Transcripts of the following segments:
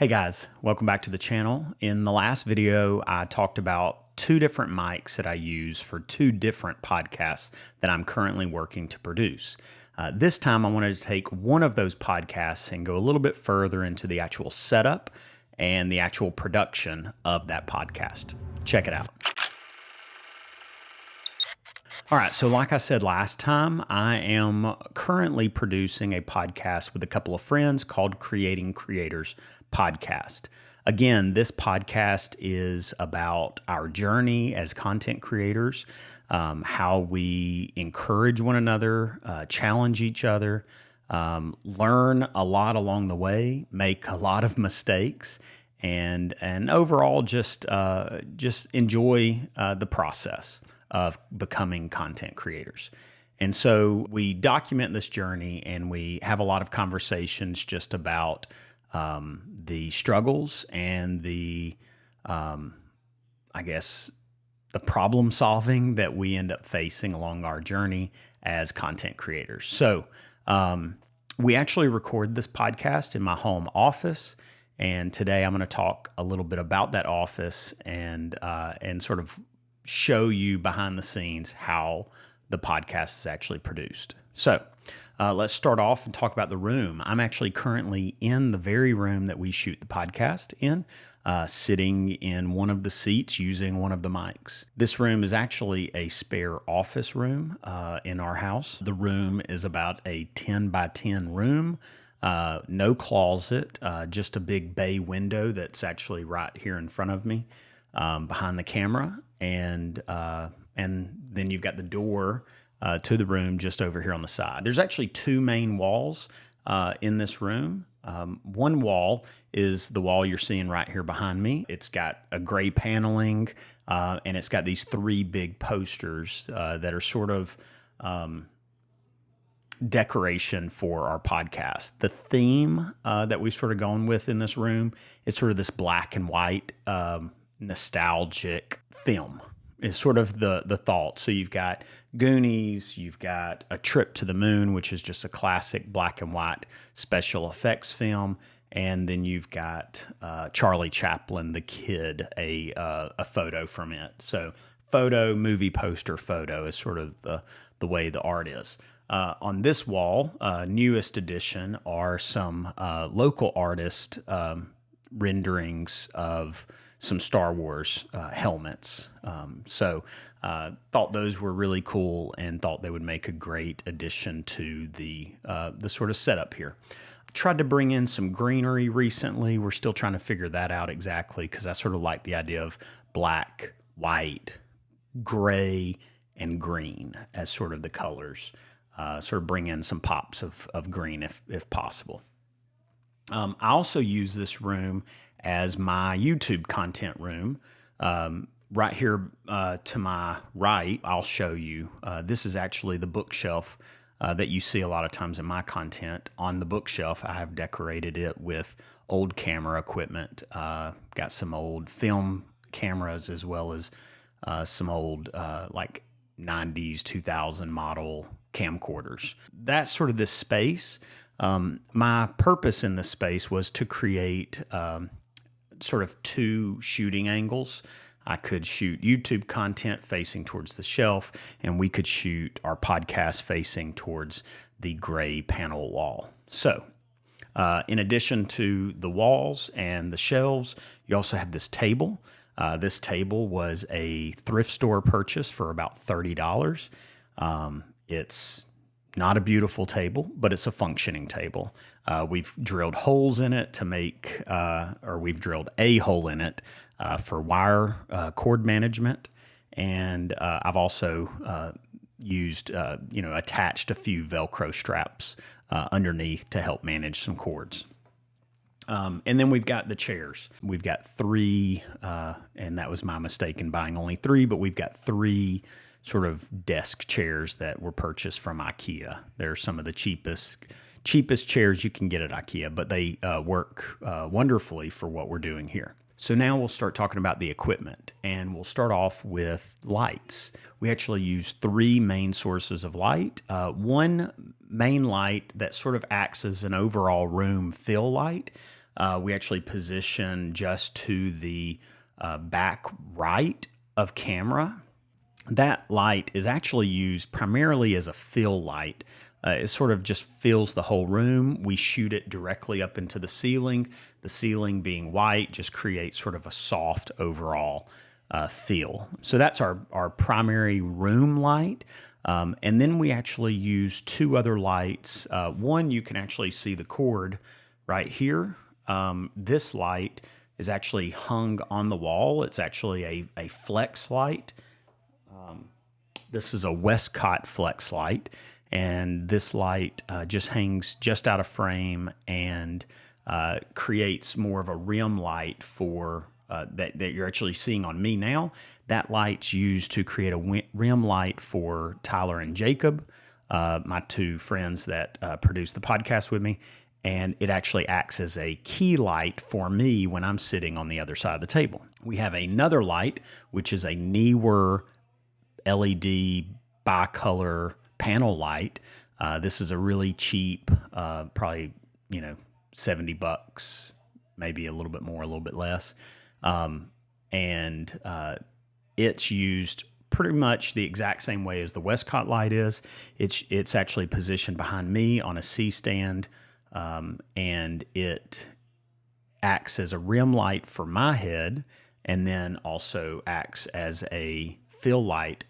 Hey guys, welcome back to the channel. In the last video, I talked about two different mics that I use for two different podcasts that I'm currently working to produce. This time I wanted to take one of those podcasts and go a little bit further into the actual setup and the actual production of that podcast. Check it out. All right, so like I said last time, I am currently producing a podcast with a couple of friends called Creating Creators Podcast. Again, this podcast is about our journey as content creators, how we encourage one another, challenge each other, learn a lot along the way, make a lot of mistakes, and overall just enjoy the process of becoming content creators. And so we document this journey and we have a lot of conversations just about the struggles and the problem solving that we end up facing along our journey as content creators. So we actually record this podcast in my home office. And today I'm going to talk a little bit about that office and sort of show you behind the scenes how the podcast is actually produced. So let's start off and talk about the room. I'm actually currently in the very room that we shoot the podcast in, sitting in one of the seats using one of the mics. This room is actually a spare office room in our house. The room is about a 10 by 10 room. No closet, just a big bay window that's actually right here in front of me behind the camera. And then you've got the door to the room just over here on the side. There's actually two main walls in this room. One wall is the wall you're seeing right here behind me. It's got a gray paneling, and it's got these three big posters that are sort of decoration for our podcast. The theme that we've sort of gone with in this room is sort of this black and white nostalgic film is sort of the thought. So you've got Goonies, you've got A Trip to the Moon, which is just a classic black and white special effects film, and then you've got Charlie Chaplin, the kid, a photo from it. So photo, movie poster, photo is sort of the way the art is. On this wall, newest edition, are some local artist renderings of some Star Wars helmets. So thought those were really cool and thought they would make a great addition to the sort of setup here. Tried to bring in some greenery recently. We're still trying to figure that out exactly because I sort of like the idea of black, white, gray, and green as sort of the colors. Sort of bring in some pops of green if possible. I also use this room as my YouTube content room. Right here to my right, I'll show you. This is actually the bookshelf that you see a lot of times in my content. On the bookshelf, I have decorated it with old camera equipment. Got some old film cameras as well as some old like 90s, 2000 model camcorders. That's sort of this space. My purpose in this space was to create sort of two shooting angles. I could shoot YouTube content facing towards the shelf, and we could shoot our podcast facing towards the gray panel wall. So in addition to the walls and the shelves, you also have this table. This table was a thrift store purchase for about $30. It's not a beautiful table, but it's a functioning table. We've drilled holes in it to make, or we've drilled a hole in it for wire cord management. And I've also used, attached a few Velcro straps underneath to help manage some cords. And then we've got the chairs. We've got three, and that was my mistake in buying only three, but we've got three sort of desk chairs that were purchased from IKEA. They're some of the cheapest chairs you can get at IKEA, but they work wonderfully for what we're doing here. So now we'll start talking about the equipment, and we'll start off with lights. We actually use three main sources of light. One main light that sort of acts as an overall room fill light. we actually position just to the back right of camera. That light is actually used primarily as a fill light. It sort of just fills the whole room. We shoot it directly up into the ceiling. The ceiling being white just creates sort of a soft overall feel. So that's our primary room light. And then we actually use two other lights. One, you can actually see the cord right here. This light is actually hung on the wall. It's actually a flex light. This is a Westcott flex light, and this light just hangs just out of frame and creates more of a rim light for that you're actually seeing on me now. That light's used to create a rim light for Tyler and Jacob, my two friends that produce the podcast with me, and it actually acts as a key light for me when I'm sitting on the other side of the table. We have another light, which is a Neewer LED bicolor panel light. This is a really cheap, probably, $70, maybe a little bit more, a little bit less. And it's used pretty much the exact same way as the Westcott light is. It's actually positioned behind me on a C-stand, and it acts as a rim light for my head, and then also acts as a fill light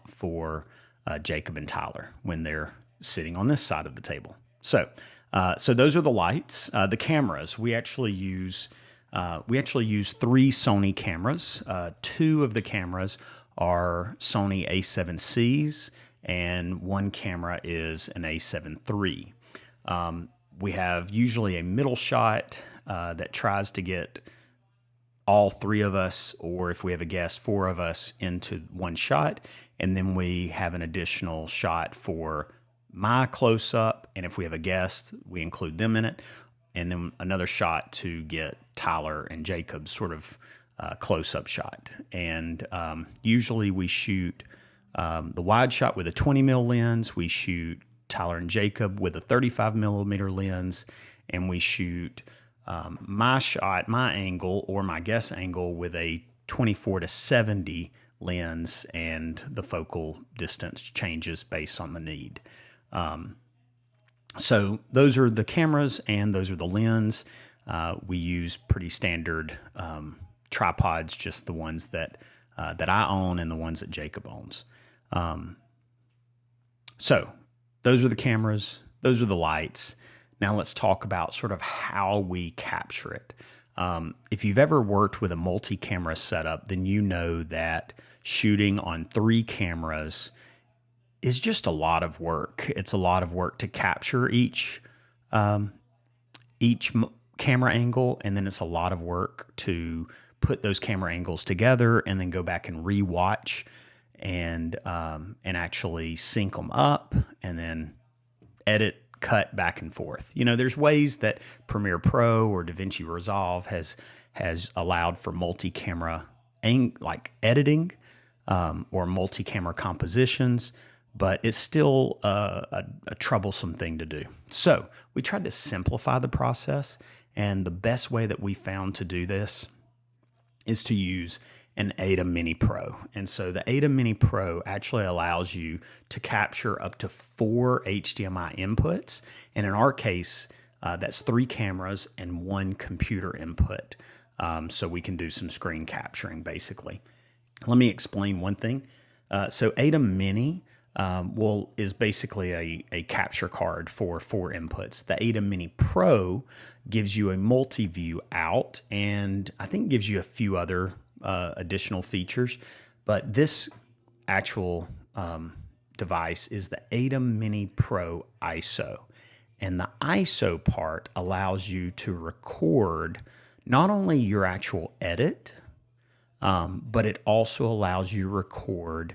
for Jacob and Tyler when they're sitting on this side of the table. So those are the lights. The cameras, we actually use three Sony cameras. Two of the cameras are Sony A7Cs, and one camera is an A7 III. We have usually a middle shot that tries to get all three of us, or if we have a guest, four of us into one shot. And then we have an additional shot for my close-up, and if we have a guest, we include them in it. And then another shot to get Tyler and Jacob's sort of close-up shot. And usually we shoot the wide shot with a 20mm lens. We shoot Tyler and Jacob with a 35mm lens. And we shoot my shot, my angle, or my guest angle with a 24-70 lens, and the focal distance changes based on the need. So those are the cameras and those are the lens. We use pretty standard tripods, just the ones that I own and the ones that Jacob owns. So those are the cameras. Those are the lights. Now let's talk about sort of how we capture it. If you've ever worked with a multi-camera setup, then you know that shooting on three cameras is just a lot of work. It's a lot of work to capture each camera angle, and then it's a lot of work to put those camera angles together and then go back and rewatch and actually sync them up and then edit, cut back and forth. There's ways that Premiere Pro or DaVinci Resolve has allowed for multi-camera like editing or multi-camera compositions, but it's still a troublesome thing to do. So we tried to simplify the process, and the best way that we found to do this is to use an ATEM Mini Pro. And so the ATEM Mini Pro actually allows you to capture up to 4 HDMI inputs. And in our case, that's 3 cameras and 1 computer input. So we can do some screen capturing, basically. Let me explain one thing. So ATEM Mini is basically a capture card for 4 inputs. The ATEM Mini Pro gives you a multi-view out, and I think gives you a few other additional features. But this actual device is the ATEM Mini Pro ISO. And the ISO part allows you to record not only your actual edit, but it also allows you to record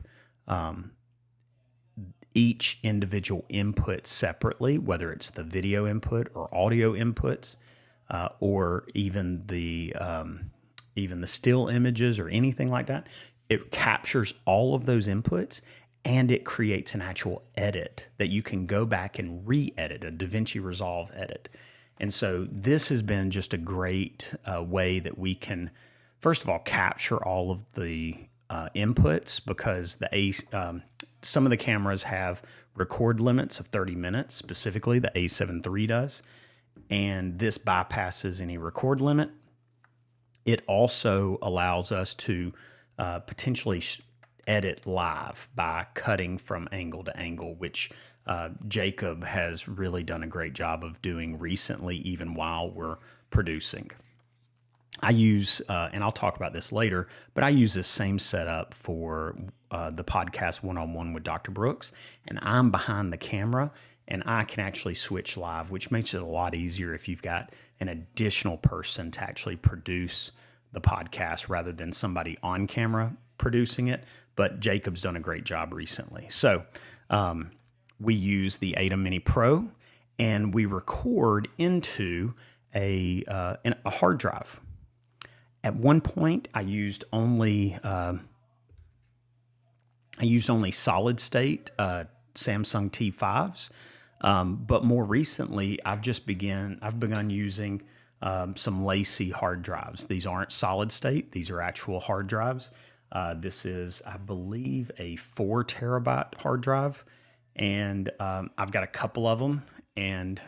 each individual input separately, whether it's the video input or audio inputs, or even the still images or anything like that. It captures all of those inputs, and it creates an actual edit that you can go back and re-edit, a DaVinci Resolve edit. And so this has been just a great way that we can, first of all, capture all of the inputs, because some of the cameras have record limits of 30 minutes, specifically the A7 III does, and this bypasses any record limit. It also allows us to potentially edit live by cutting from angle to angle, which Jacob has really done a great job of doing recently, even while we're producing. I use, and I'll talk about this later, but I use this same setup for the podcast One-on-One with Dr. Brooks, and I'm behind the camera, and I can actually switch live, which makes it a lot easier if you've got an additional person to actually produce the podcast rather than somebody on camera producing it. But Jacob's done a great job recently. So we use the ATEM Mini Pro, and we record into a hard drive. At one point, I used only solid state Samsung T5s, but more recently, I've begun using some LaCie hard drives. These aren't solid state; these are actual hard drives. This is, I believe, a 4 terabyte hard drive, and I've got a couple of them, and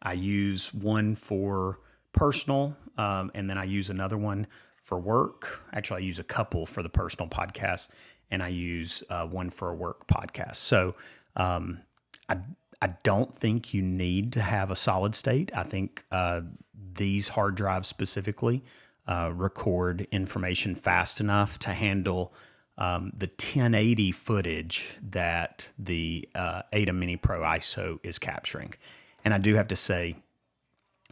I use one for personal, and then I use another one for work. Actually, I use a couple for the personal podcast, and I use one for a work podcast. So I don't think you need to have a solid state. I think these hard drives specifically record information fast enough to handle the 1080 footage that the ATEM Mini Pro ISO is capturing. And I do have to say,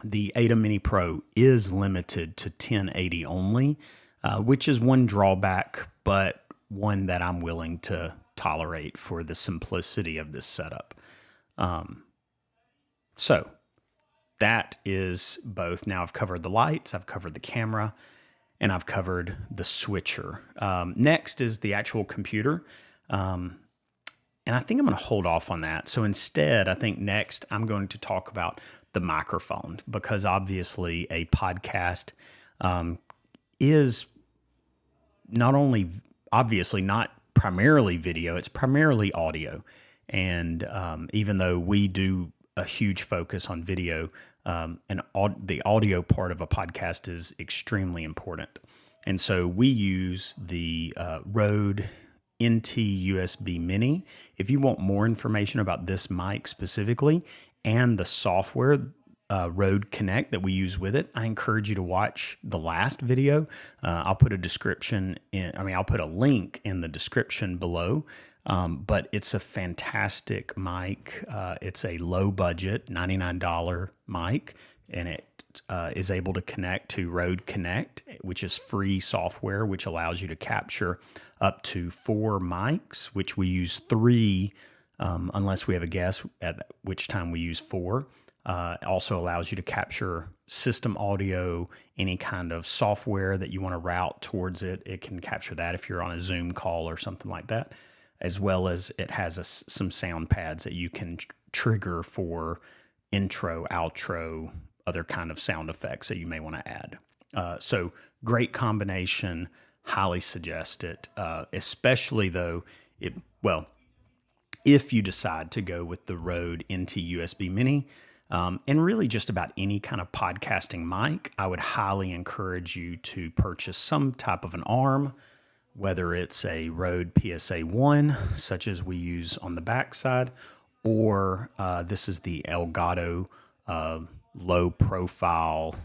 the ATEM Mini Pro is limited to 1080 only, which is one drawback, but one that I'm willing to tolerate for the simplicity of this setup. So that is both. Now I've covered the lights, I've covered the camera, and I've covered the switcher. Next is the actual computer. And I think I'm going to hold off on that. So instead, I think next I'm going to talk about the microphone, because obviously a podcast is not only, obviously not primarily video, it's primarily audio. And even though we do a huge focus on video, the audio part of a podcast is extremely important. And so we use the Rode NT USB Mini. If you want more information about this mic specifically and the software Rode Connect that we use with it, I encourage you to watch the last video. I'll put a link in the description below. But it's a fantastic mic. It's a low budget $99 mic, and it is able to connect to Rode Connect, which is free software, which allows you to capture up to 4 mics, which we use 3, unless we have a guest, at which time we use 4. It also allows you to capture system audio, any kind of software that you want to route towards it. It can capture that if you're on a Zoom call or something like that, as well as it has some sound pads that you can trigger for intro, outro, other kind of sound effects that you may want to add. So great combination, highly suggest it, especially though, if you decide to go with the Rode NT USB Mini, and really just about any kind of podcasting mic, I would highly encourage you to purchase some type of an arm, whether it's a Rode PSA-1, such as we use on the backside, or this is the Elgato low profile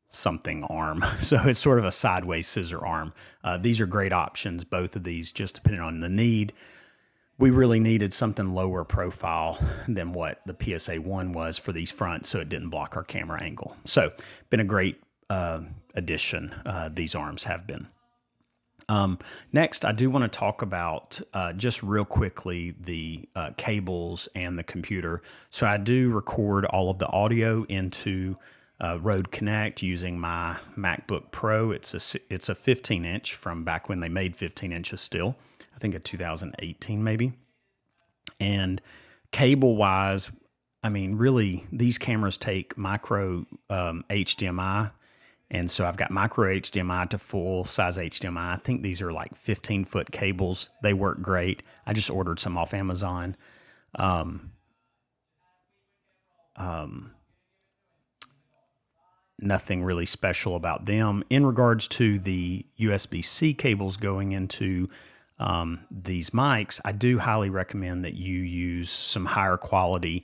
something arm. So it's sort of a sideways scissor arm. These are great options, both of these, just depending on the need. We really needed something lower profile than what the PSA-1 was for these fronts, so it didn't block our camera angle. So been a great addition, these arms have been. Next, I do want to talk about just real quickly the cables and the computer. So I do record all of the audio into Rode Connect using my MacBook Pro. It's a 15-inch from back when they made 15 inches still. I think a 2018 maybe. And cable-wise, I mean, really, these cameras take micro HDMI. And so I've got micro HDMI to full size HDMI. I think these are like 15-foot cables. They work great. I just ordered some off Amazon. Nothing really special about them. In regards to the USB-C cables going into these mics, I do highly recommend that you use some higher quality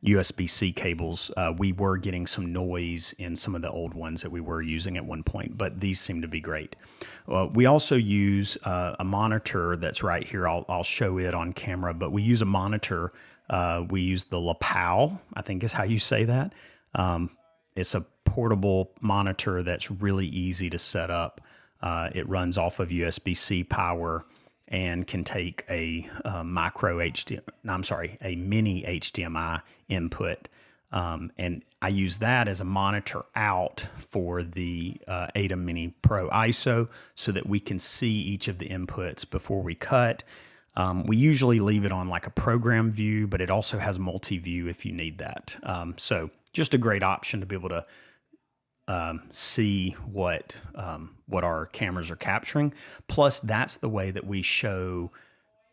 USB-C cables. We were getting some noise in some of the old ones that we were using at one point, but these seem to be great. We also use a monitor that's right here. I'll show it on camera, but we use a monitor. We use the Lapel, I think is how you say that. It's a portable monitor that's really easy to set up. It runs off of USB-C power and can take a mini HDMI input. And I use that as a monitor out for the ATEM Mini Pro ISO so that we can see each of the inputs before we cut. We usually leave it on like a program view, but it also has multi-view if you need that. So just a great option to be able to see what our cameras are capturing. Plus, that's the way that we show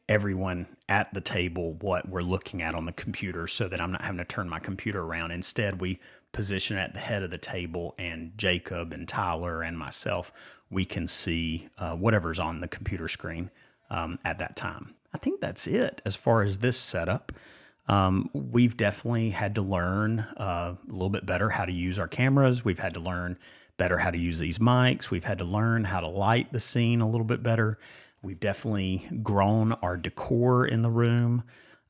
everyone at the table what we're looking at on the computer so that I'm not having to turn my computer around. Instead, we position it at the head of the table, and Jacob and Tyler and myself, we can see whatever's on the computer screen at that time. I think that's it as far as this setup. We've definitely had to learn a little bit better how to use our cameras. We've had to learn better how to use these mics. We've had to learn how to light the scene a little bit better. We've definitely grown our decor in the room.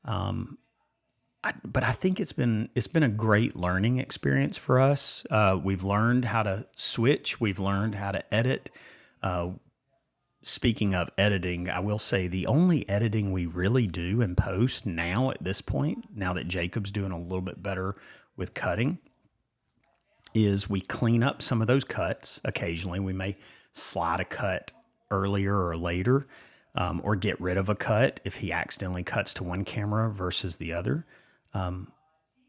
But I think it's been a great learning experience for us. We've learned how to switch. We've learned how to edit. Speaking of editing, I will say the only editing we really do in post now at this point, now that Jacob's doing a little bit better with cutting, is we clean up some of those cuts. Occasionally, we may slide a cut earlier or later, or get rid of a cut if he accidentally cuts to one camera versus the other.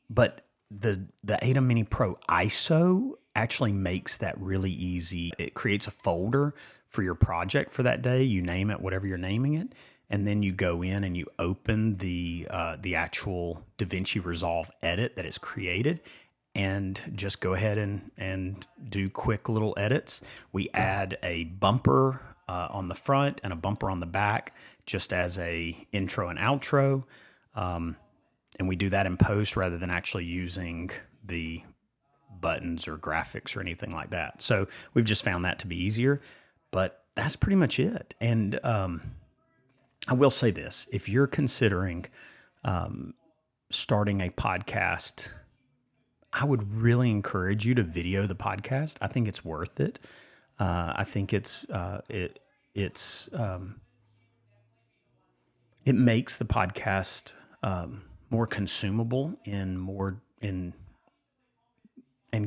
But the ATEM Mini Pro ISO actually makes that really easy. It creates a folder for your project for that day. You name it, whatever you're naming it, and then you go in and you open the actual DaVinci Resolve edit that is created, and just go ahead and do quick little edits. We add a bumper on the front and a bumper on the back, just as a intro and outro, and we do that in post rather than actually using the buttons or graphics or anything like that. So we've just found that to be easier. But that's pretty much it. And I will say this. If you're considering starting a podcast, I would really encourage you to video the podcast. I think it's worth it. I think it makes the podcast more consumable and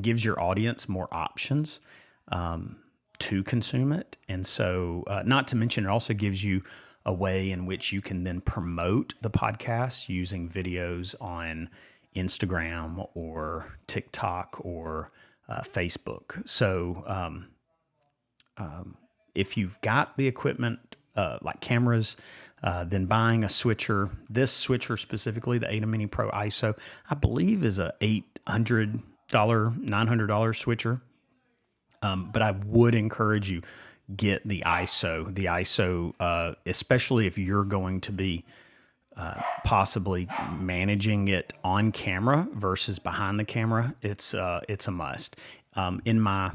gives your audience more options to consume it. And so, not to mention, it also gives you a way in which you can then promote the podcast using videos on Instagram or TikTok or Facebook. So, if you've got the equipment, like cameras, then buying a switcher, this switcher specifically, the ATEM Mini Pro ISO, I believe is a $800, $900 switcher. But I would encourage you, get the ISO. The ISO, especially if you're going to be possibly managing it on camera versus behind the camera, it's a must. In my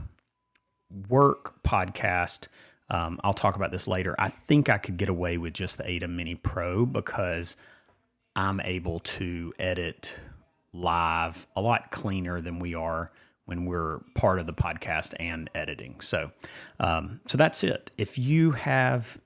work podcast, I'll talk about this later. I think I could get away with just the ATEM Mini Pro because I'm able to edit live a lot cleaner than we are when we're part of the podcast and editing. So that's it. If you have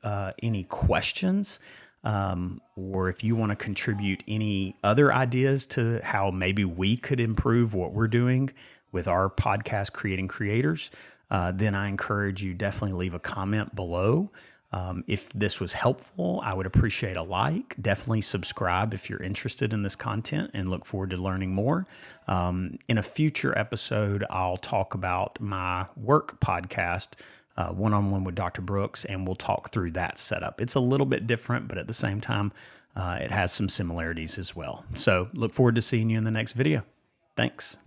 any questions, or if you want to contribute any other ideas to how maybe we could improve what we're doing with our podcast, Creating Creators, then I encourage you definitely leave a comment below. If this was helpful, I would appreciate a like. Definitely subscribe if you're interested in this content and look forward to learning more. In a future episode, I'll talk about my work podcast, One-on-One with Dr. Brooks, and we'll talk through that setup. It's a little bit different, but at the same time, it has some similarities as well. So look forward to seeing you in the next video. Thanks.